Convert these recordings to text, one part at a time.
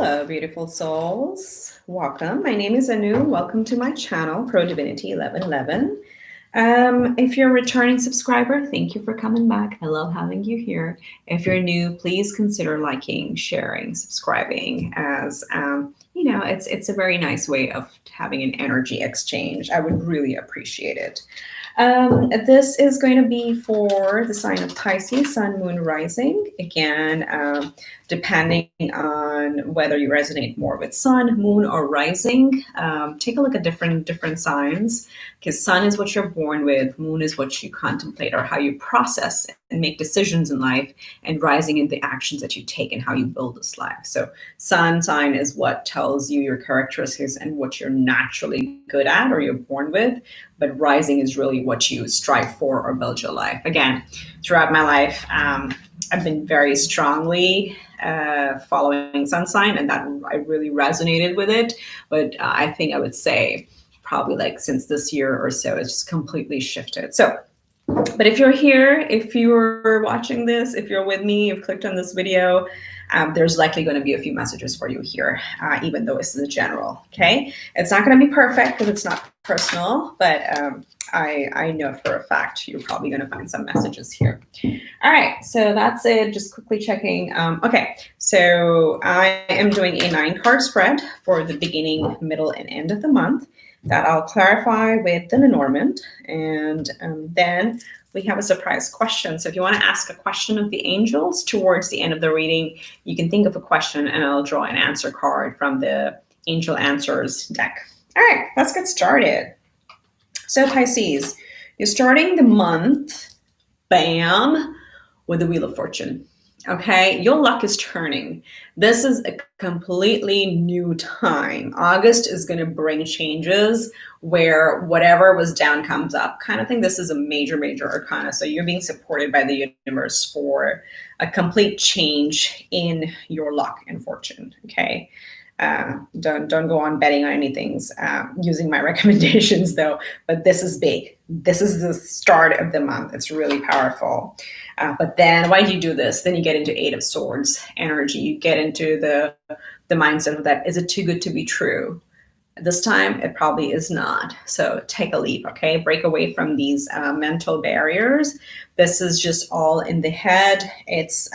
Hello, beautiful souls. Welcome. My name is Anu. Welcome to my channel, ProDivinity 1111. If you're a returning subscriber, thank you for coming back. I love having you here. If you're new, please consider liking, sharing, subscribing, as it's a very nice way of having an energy exchange. I would really appreciate it. This is going to be for the sign of Pisces, Sun, Moon, Rising. Again, depending on whether you resonate more with Sun, Moon, or Rising, take a look at different signs, because Sun is what you're born with, Moon is what you contemplate or how you process and make decisions in life, and Rising in the actions that you take and how you build this life. So Sun sign is what tells you your characteristics and what you're naturally good at or you're born with, but Rising is really what you strive for or build your life. Again, throughout my life, I've been very strongly following Sun sign, and that I really resonated with it. But I think I would say probably like since this year or so, it's just completely shifted. So, but if you're here, if you're watching this, if you're with me, you've clicked on this video, there's likely going to be a few messages for you here, even though this is a general, okay? It's not going to be perfect because it's not personal, but I know for a fact you're probably going to find some messages here. All right, so that's it. Just quickly checking. Okay, so I am doing a 9-card spread for the beginning, middle, and end of the month that I'll clarify with the Lenormand, and then we have a surprise question. So if you want to ask a question of the angels towards the end of the reading, you can think of a question and I'll draw an answer card from the Angel Answers deck. All right, let's get started. So Pisces, you're starting the month, bam, with the Wheel of Fortune. Okay, your luck is turning. This is a completely new time. August is going to bring changes where whatever was down comes up kind of thing. This is a major arcana. So you're being supported by the universe for a complete change in your luck and fortune. Okay. Don't go on betting on anything using my recommendations though, but this is big. This is the start of the month. It's really powerful. But then why do you do this? Then you get into 8 of Swords energy. You get into the mindset of that. Is it too good to be true? This time it probably is not. So take a leap, okay? Break away from these mental barriers. This is just all in the head. It's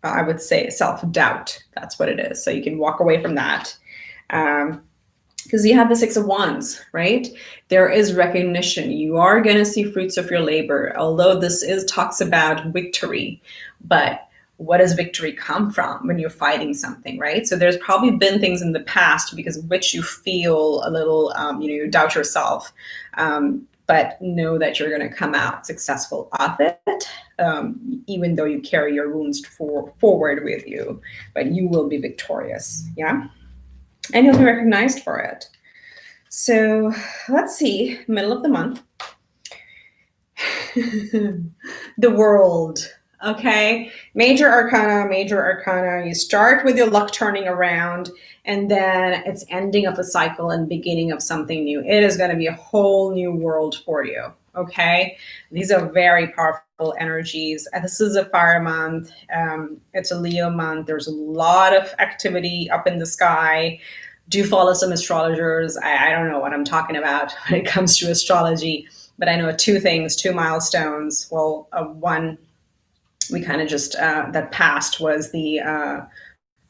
I would say self-doubt. That's what it is. So you can walk away from that. Because you have the 6 of Wands, right? There is recognition. You are going to see fruits of your labor, although this talks about victory. But what does victory come from when you're fighting something, right? So there's probably been things in the past because of which you feel a little, you doubt yourself. But know that you're going to come out successful of it, even though you carry your wounds forward with you. But you will be victorious, yeah? And you'll be recognized for it. So let's see, middle of the month. The World, okay? Major arcana. You start with your luck turning around, and then it's ending of a cycle and beginning of something new. It is going to be a whole new world for you, okay? These are very powerful energies. This is a fire month. It's a Leo month. There's a lot of activity up in the sky. Do follow some astrologers. I don't know what I'm talking about when it comes to astrology, but I know 2 things, 2 milestones. Well, one we kind of just, that passed was the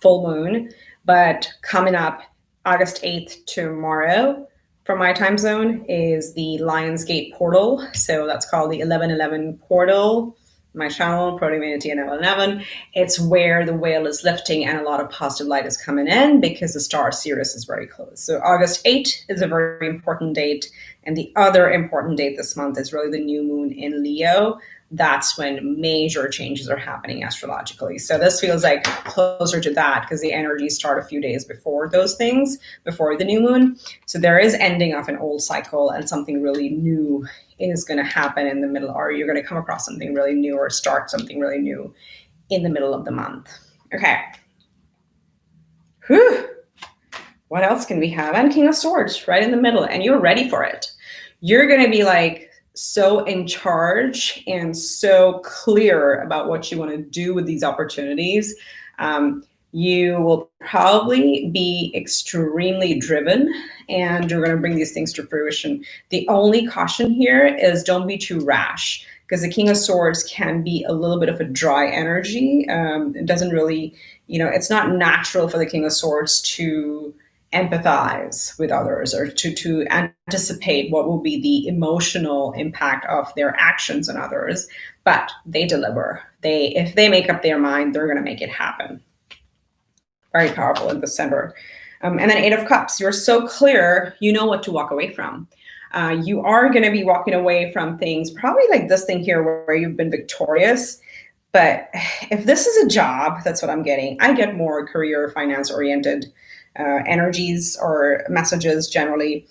full moon, but coming up August 8th tomorrow from my time zone is the Lionsgate portal. So that's called the 1111 portal. My channel, ProDivinity and 1111. It's where the veil is lifting and a lot of positive light is coming in because the star Sirius is very close. So August 8th is a very important date. And the other important date this month is really the new moon in Leo. That's when major changes are happening astrologically. So this feels like closer to that because the energies start a few days before those things, before the new moon. So there is ending of an old cycle and something really new is going to happen in the middle, or you're going to come across something really new or start something really new in the middle of the month. Okay. Whew. What else can we have? And King of Swords right in the middle, and you're ready for it. You're going to be like so in charge and so clear about what you want to do with these opportunities. You will probably be extremely driven and you're going to bring these things to fruition. The only caution here is don't be too rash, because the King of Swords can be a little bit of a dry energy. It doesn't really, it's not natural for the King of Swords to empathize with others or to anticipate what will be the emotional impact of their actions on others. But they deliver. If they make up their mind, they're going to make it happen. Very powerful in December. And then Eight of Cups, you're so clear, you know what to walk away from. You are going to be walking away from things, probably like this thing here where you've been victorious. But if this is a job, that's what I'm getting. I get more career finance oriented energies or messages generally.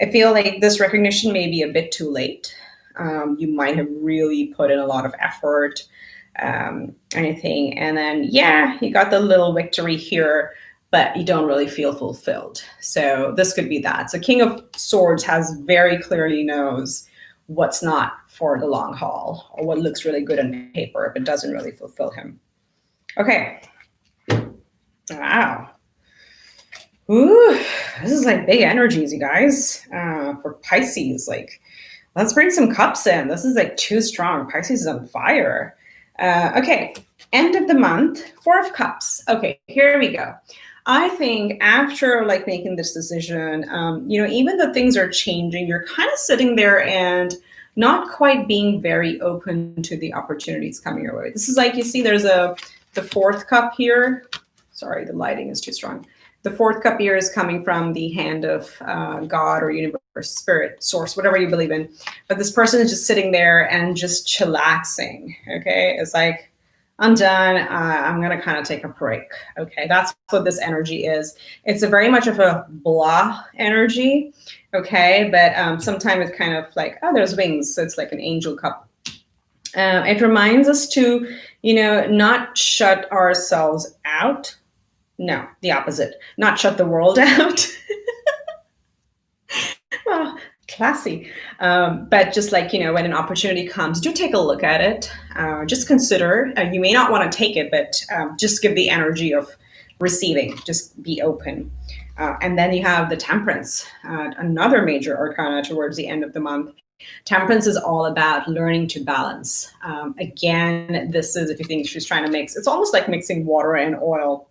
I feel like this recognition may be a bit too late. You might have really put in a lot of effort, anything. And then, yeah, you got the little victory here, but you don't really feel fulfilled. So this could be that. So King of Swords has very clearly knows what's not for the long haul or what looks really good on paper, but doesn't really fulfill him. Okay. Wow. Ooh, this is like big energies, you guys. For Pisces, like, let's bring some cups in. This is like too strong. Pisces is on fire. Okay, end of the month, Four of Cups. Okay, here we go. I think after like making this decision, even though things are changing, you're kind of sitting there and not quite being very open to the opportunities coming your way. This is like, you see, there's the fourth cup here. Sorry, the lighting is too strong. The fourth cup here is coming from the hand of God or universe, spirit, source, whatever you believe in. But this person is just sitting there and just chillaxing. Okay, it's like, I'm done. I'm gonna kind of take a break. Okay, that's what this energy is. It's a very much of a blah energy. Okay, but sometimes it's kind of like, oh, there's wings, so it's like an angel cup. It reminds us to, not shut ourselves out. No, the opposite. Not shut the world out. Well, classy. But just like, when an opportunity comes, do take a look at it. Just consider. You may not want to take it, but just give the energy of receiving. Just be open. And then you have the Temperance, another major arcana towards the end of the month. Temperance is all about learning to balance. Again, this is, if you think she's trying to mix, it's almost like mixing water and oil.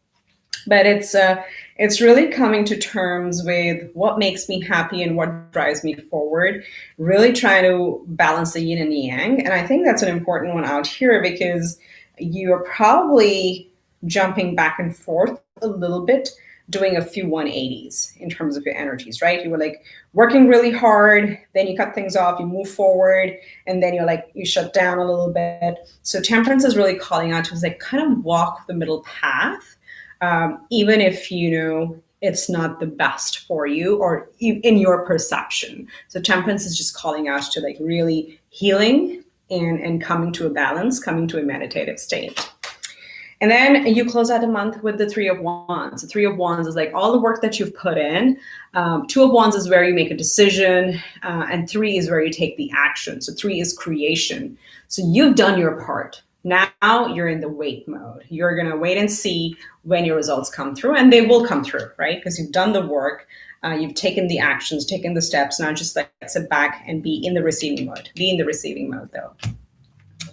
But it's really coming to terms with what makes me happy and what drives me forward, really trying to balance the yin and the yang. And I think that's an important one out here because you're probably jumping back and forth a little bit, doing a few 180s in terms of your energies, right? You were like working really hard, then you cut things off, you move forward, and then you shut down a little bit. So Temperance is really calling out to us, like, kind of walk the middle path. Even if it's not the best for you or in your perception. So Temperance is just calling out to like really healing and coming to a balance, coming to a meditative state. And then you close out the month with the Three of Wands. The Three of Wands is like all the work that you've put in. Two of Wands is where you make a decision, and three is where you take the action. So three is creation. So you've done your part. Now you're in the wait mode. You're going to wait and see when your results come through, and they will come through, right? Because you've done the work, you've taken the actions, taken the steps. Now just like sit back and be in the receiving mode. Be in the receiving mode though.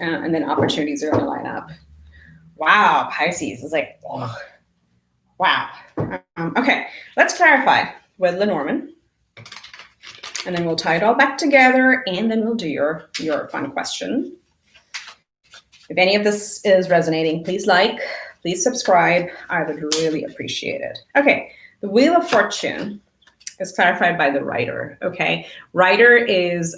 And then opportunities are going to line up. Wow, Pisces is like, oh, wow. Okay, let's clarify with Lenormand. And then we'll tie it all back together, and then we'll do your fun question. If any of this is resonating, please like, please subscribe. I would really appreciate it. Okay, the Wheel of Fortune is clarified by the Rider, okay? Rider is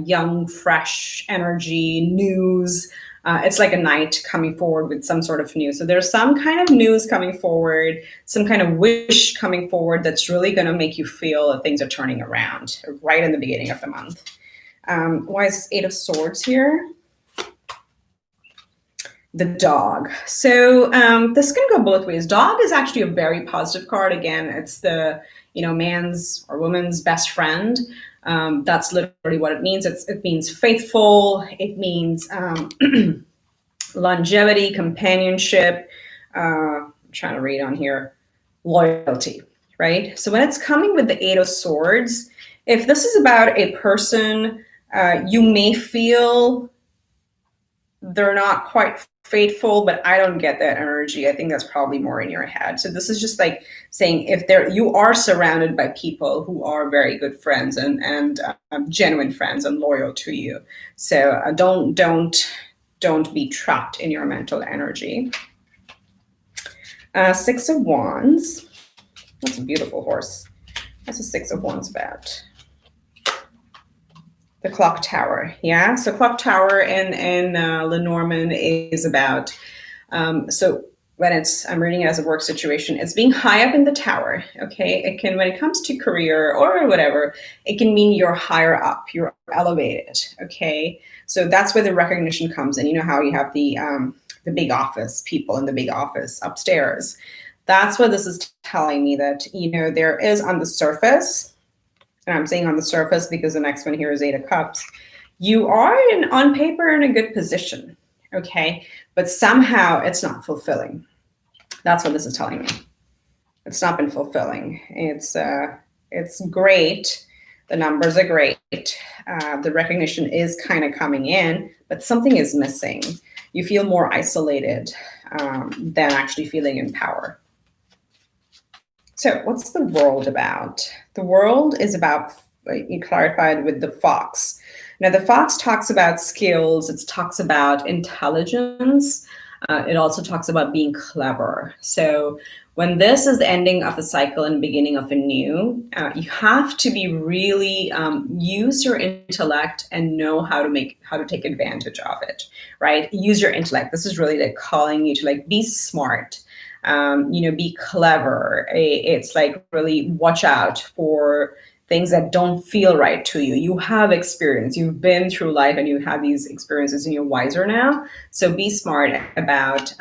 young, fresh energy, news. It's like a knight coming forward with some sort of news. So there's some kind of news coming forward, some kind of wish coming forward that's really going to make you feel that things are turning around right in the beginning of the month. Why is Eight of Swords here? The Dog. So this can go both ways. Dog is actually a very positive card. Again, it's the man's or woman's best friend. That's literally what it means. It means faithful. It means longevity, companionship, trying to read on here, loyalty, right? So when it's coming with the Eight of Swords, if this is about a person, you may feel they're not quite faithful, but I don't get that energy. I think that's probably more in your head. So this is just like saying if you are surrounded by people who are very good friends and genuine friends and loyal to you. So don't be trapped in your mental energy. Six of Wands. That's a beautiful horse. That's a Six of Wands about. The clock tower, yeah. So clock tower in Lenormand is about. So when I'm reading it as a work situation, it's being high up in the tower. Okay, it can, when it comes to career or whatever, it can mean you're higher up, you're elevated. Okay, so that's where the recognition comes in. You know how you have the big office people in the big office upstairs. That's what this is telling me, that there is on the surface. And I'm saying on the surface because the next one here is Eight of Cups. You are on paper in a good position, okay? But somehow it's not fulfilling. That's what this is telling me. It's not been fulfilling. It's great. The numbers are great. The recognition is kind of coming in, but something is missing. You feel more isolated than actually feeling in power. So what's the world about? The world is about, you clarified with the fox. Now the fox talks about skills. It talks about intelligence. It also talks about being clever. So when this is the ending of a cycle and beginning of a new, you have to be really use your intellect and know how to take advantage of it, right? Use your intellect. This is really like calling you to like be smart. Be clever. It's like really watch out for things that don't feel right to you. You have experience. You've been through life and you have these experiences and you're wiser now. So be smart about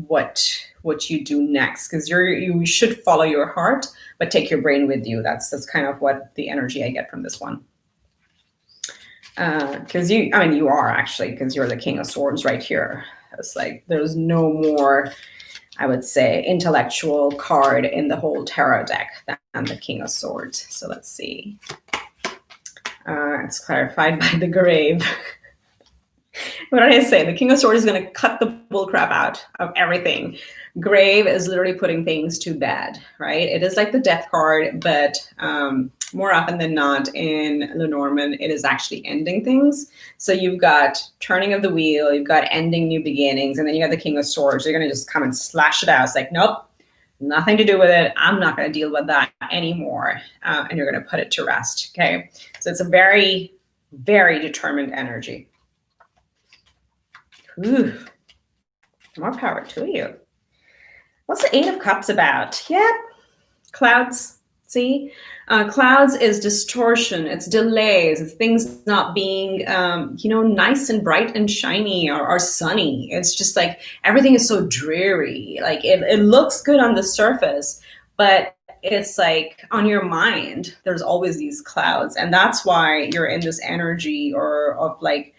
what you do next, because you should follow your heart, but take your brain with you. That's kind of what the energy I get from this one. Because you are actually, because you're the King of Swords right here. It's like there's no more, I would say, intellectual card in the whole tarot deck than the King of Swords. So let's see. It's clarified by the grave. What did I say? The King of Swords is going to cut the bullcrap out of everything. Grave is literally putting things to bed, right? It is like the death card, but more often than not in Lenormand, it is actually ending things. So you've got turning of the wheel, you've got ending new beginnings, and then you got the King of Swords. You're going to just come and slash it out. It's like, nope, nothing to do with it. I'm not going to deal with that anymore. And you're going to put it to rest, okay? So it's a very, very determined energy. Ooh, more power to you. What's the Eight of Cups about? Yeah, clouds. See, clouds is distortion. It's delays. It's things not being, nice and bright and shiny or sunny. It's just like everything is so dreary. Like it looks good on the surface, but it's like on your mind, there's always these clouds, and that's why you're in this energy of like,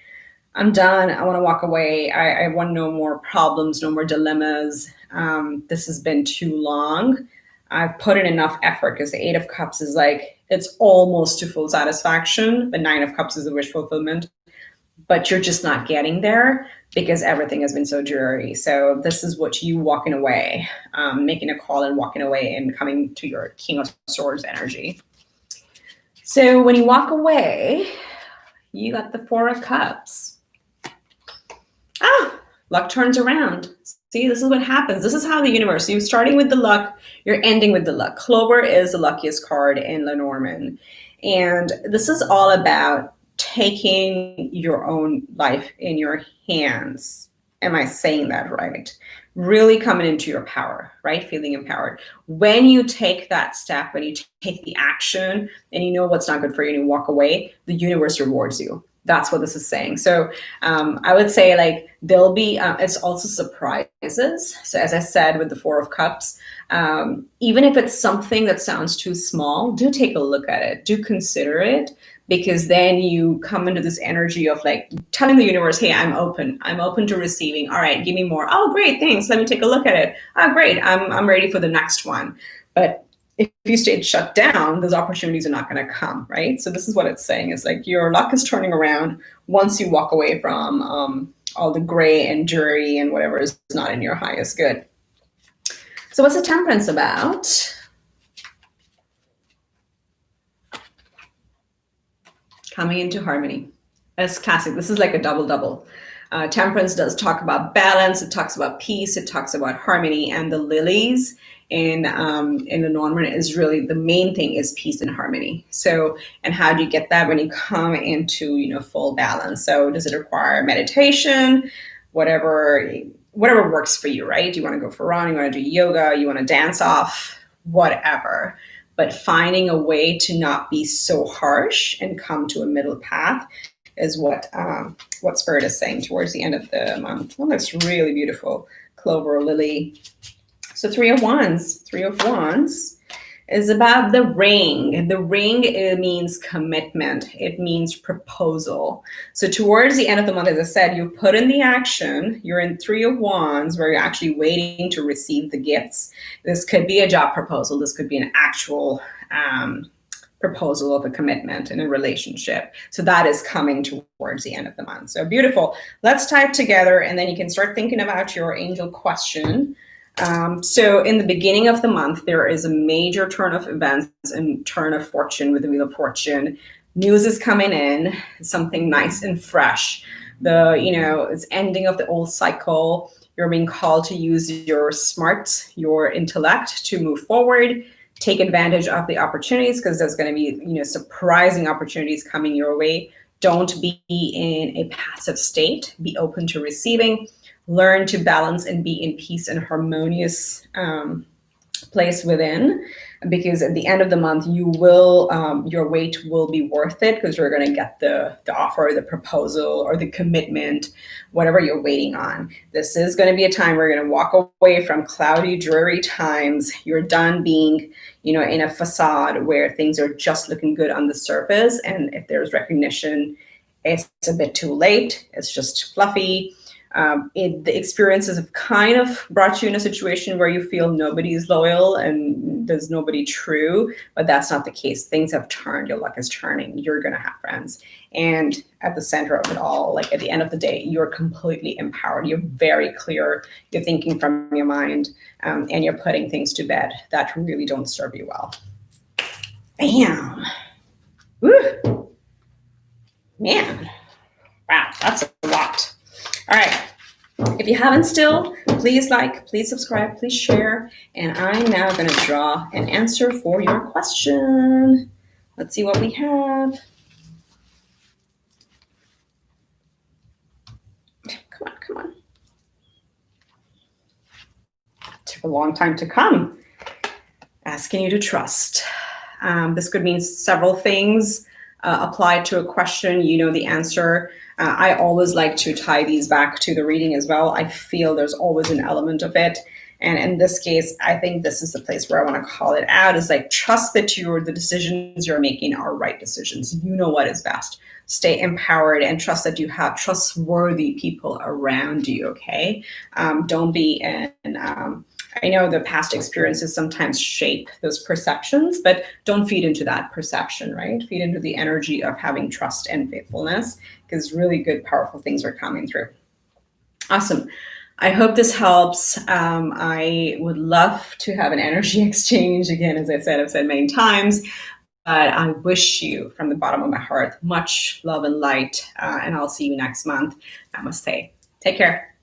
I'm done. I want to walk away. I want no more problems, no more dilemmas. This has been too long. I've put in enough effort, because the Eight of Cups is like, it's almost to full satisfaction. The Nine of Cups is the wish fulfillment, but you're just not getting there because everything has been so dreary. So this is what you walking away, making a call and walking away and coming to your King of Swords energy. So when you walk away, you got the Four of Cups. Luck turns around. See, this is what happens. This is how the universe, you're starting with the luck, you're ending with the luck. Clover is the luckiest card in Lenormand. And this is all about taking your own life in your hands. Am I saying that right? Really coming into your power, right? Feeling empowered. When you take that step, when you take the action and you know what's not good for you and you walk away, the universe rewards you. That's what this is saying. So I would say like there'll be, it's also surprises. So as I said, with the Four of Cups, even if it's something that sounds too small, do take a look at it, do consider it, because then you come into this energy of like telling the universe, hey, I'm open to receiving. All right, give me more. Oh, great, thanks. Let me take a look at it. Oh, great, I'm ready for the next one. But if you stayed shut down, those opportunities are not going to come, right? So this is what it's saying, is like your luck is turning around once you walk away from all the gray and jury and whatever is not in your highest good. So what's the Temperance about? Coming into harmony. That's classic. This is like a double. Temperance does talk about balance. It talks about peace. It talks about harmony. And the lilies in the Norman is really the main thing is peace and harmony. So, and how do you get that when you come into full balance? So, does it require meditation? Whatever works for you, right? Do you want to go for a run? You want to do yoga? You want to dance off? Whatever. But finding a way to not be so harsh and come to a middle path is what Spirit is saying towards the end of the month. Oh, that's really beautiful. Clover, lily. So Three of Wands is about the ring. The ring, it means commitment. It means proposal. So towards the end of the month, as I said, you put in the action. You're in Three of Wands where you're actually waiting to receive the gifts. This could be a job proposal. This could be an actual proposal of a commitment in a relationship. So that is coming towards the end of the month. So beautiful. Let's tie it together and then you can start thinking about your angel question. So in the beginning of the month, there is a major turn of events and turn of fortune with the Wheel of Fortune. News is coming in, something nice and fresh. It's ending of the old cycle. You're being called to use your smarts, your intellect to move forward. Take advantage of the opportunities because there's going to be, surprising opportunities coming your way. Don't be in a passive state. Be open to receiving. Learn to balance and be in peace and harmonious place within, because at the end of the month, you will your wait will be worth it because you're going to get the offer, the proposal, or the commitment, whatever you're waiting on. This is going to be a time where you're going to walk away from cloudy, dreary times. You're done being, in a facade where things are just looking good on the surface. And if there's recognition, it's a bit too late. It's just fluffy. The experiences have kind of brought you in a situation where you feel nobody is loyal and there's nobody true, but that's not the case. Things have turned. Your luck is turning. You're going to have friends. And at the center of it all, like at the end of the day, you're completely empowered. You're very clear. You're thinking from your mind, and you're putting things to bed that really don't serve you well. Bam. Woo. Man. Wow, that's a lot. All right. If you haven't still, please like, please subscribe, please share. And I'm now going to draw an answer for your question. Let's see what we have. Come on. Took a long time to come. Asking you to trust. This could mean several things applied to a question. You know the answer. I always like to tie these back to the reading as well. I feel there's always an element of it. And in this case, I think this is the place where I want to call it out, is like, trust that the decisions you're making are right decisions. You know what is best. Stay empowered and trust that you have trustworthy people around you, okay? Don't be I know the past experiences sometimes shape those perceptions, but don't feed into that perception, right? Feed into the energy of having trust and faithfulness, because really good, powerful things are coming through. Awesome. I hope this helps. I would love to have an energy exchange. Again, as I've said many times, but I wish you from the bottom of my heart much love and light, and I'll see you next month. Namaste. Take care.